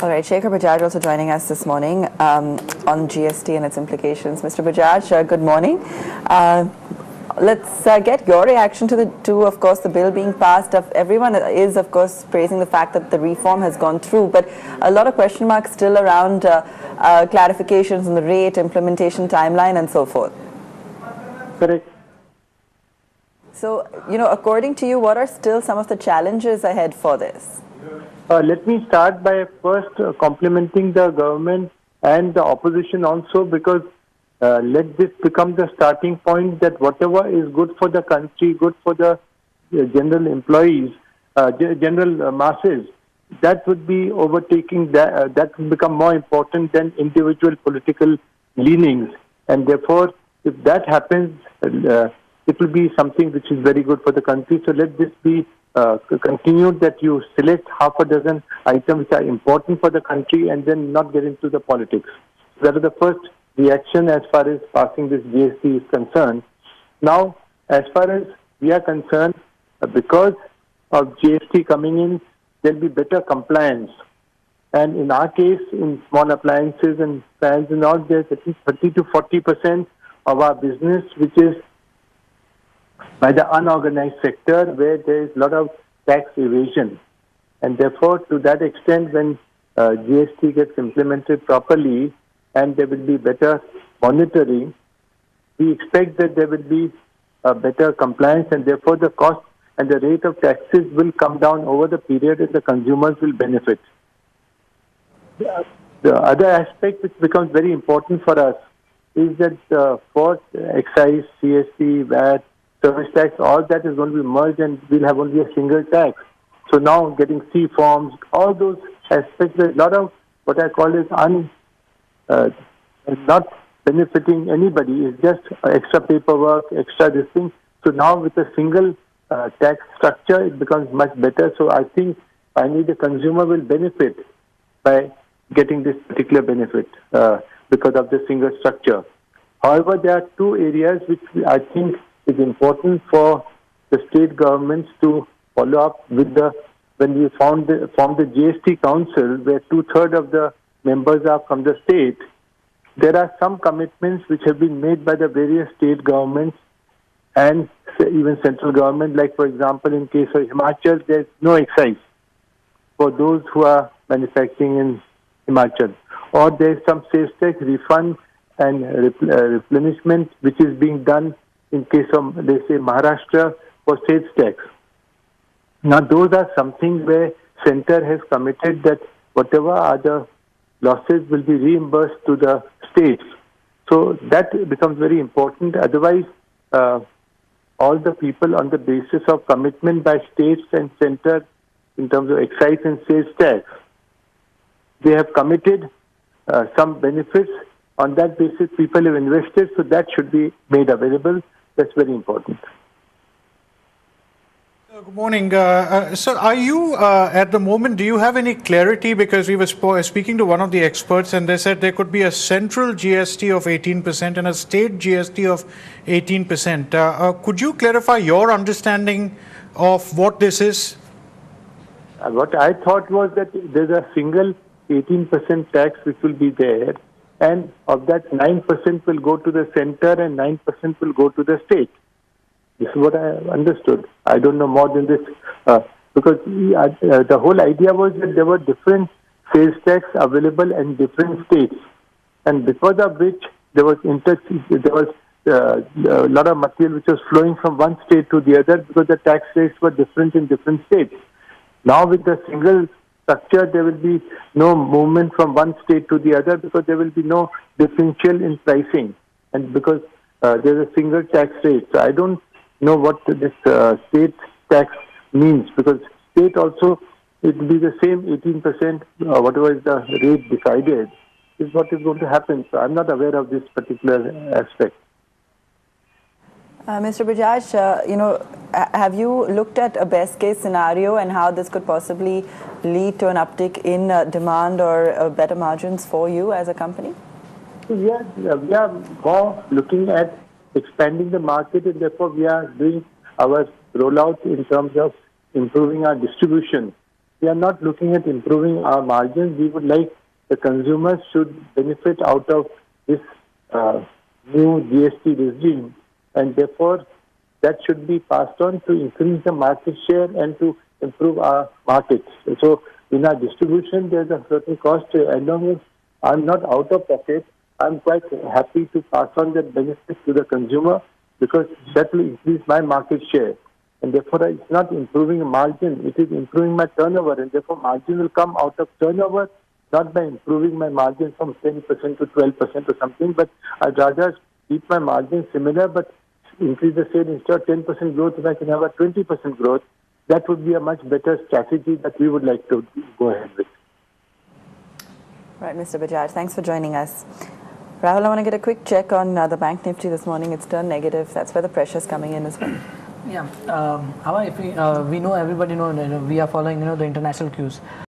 All right, Shekhar Bajaj also joining us this morning on GST and its implications. Mr. Bajaj, good morning. Let's get your reaction to, of course, the bill being passed. Everyone is, of course, praising the fact that the reform has gone through, but a lot of question marks still around clarifications on the rate, implementation timeline, and so forth. Correct. So, according to you, what are still some of the challenges ahead for this? Let me start by first complimenting the government and the opposition also, because let this become the starting point that whatever is good for the country, good for the general employees, general masses, that would be overtaking, that would become more important than individual political leanings. And therefore, if that happens, it will be something which is very good for the country. So let this be continued, that you select half a dozen items which are important for the country and then not get into the politics. That is the first reaction as far as passing this GST is concerned. Now, as far as we are concerned, because of GST coming in, there will be better compliance. And in our case, in small appliances and fans and all, there's at least 30 to 40% of our business which is by the unorganized sector, where there is a lot of tax evasion. And therefore, to that extent, when GST gets implemented properly and there will be better monitoring, we expect that there will be better compliance, and therefore the cost and the rate of taxes will come down over the period and the consumers will benefit. The other aspect which becomes very important for us is that for excise, CST, VAT, service tax, all that is going to be merged and we'll have only a single tax. So now getting C forms, all those aspects, a lot of what I call is not benefiting anybody. It's just extra paperwork, extra this thing. So now with a single tax structure, it becomes much better. So I think finally the consumer will benefit by getting this particular benefit because of the single structure. However, there are two areas which I think is important for the state governments to follow up with. When we formed the GST Council, where 2/3 of the members are from the state, there are some commitments which have been made by the various state governments and even central government. Like, for example, in case of Himachal, there is no excise for those who are manufacturing in Himachal. Or there is some sales tax refund and replenishment which is being done in case of, they say, Maharashtra for sales tax. Now, those are something where center has committed that whatever are the losses will be reimbursed to the states. So that becomes very important. Otherwise, all the people on the basis of commitment by states and center in terms of excise and sales tax, they have committed some benefits. On that basis, people have invested, so that should be made available. That's very important. Good morning. Sir, are you, at the moment, do you have any clarity? Because we were speaking to one of the experts and they said there could be a central GST of 18% and a state GST of 18%. Could you clarify your understanding of what this is? What I thought was that there's a single 18% tax which will be there, and of that 9% will go to the center and 9% will go to the state. This is what I understood. I don't know more than this, because the whole idea was that there were different sales tax available in different states, and because of which there was a lot of material which was flowing from one state to the other because the tax rates were different in different states. Now with the single structure, there will be no movement from one state to the other because there will be no differential in pricing, and because there's a single tax rate. So I don't know what this state tax means, because state also, it will be the same 18%, whatever is the rate decided, is what is going to happen. So I'm not aware of this particular aspect. Mr. Bajaj, have you looked at a best case scenario and how this could possibly lead to an uptick in demand or better margins for you as a company? We are more looking at expanding the market, and therefore we are doing our rollout in terms of improving our distribution we are not looking at improving our margins. We would like the consumers should benefit out of this new GST regime, and therefore that should be passed on to increase the market share and to improve our markets. So in our distribution, there's a certain cost. As long as I'm not out of pocket, I'm quite happy to pass on that benefit to the consumer because that will increase my market share. And therefore, it's not improving a margin, it is improving my turnover. And therefore, margin will come out of turnover, not by improving my margin from 10% to 12% or something. But I'd rather keep my margin similar, but increase the sale instead of 10% growth, if I can have a 20% growth. That would be a much better strategy that we would like to go ahead with. Right, Mr. Bajaj, thanks for joining us. Rahul, I want to get a quick check on the Bank Nifty this morning. It's turned negative. That's where the pressure's coming in as well. Yeah, if we know, everybody know, we are following the international cues.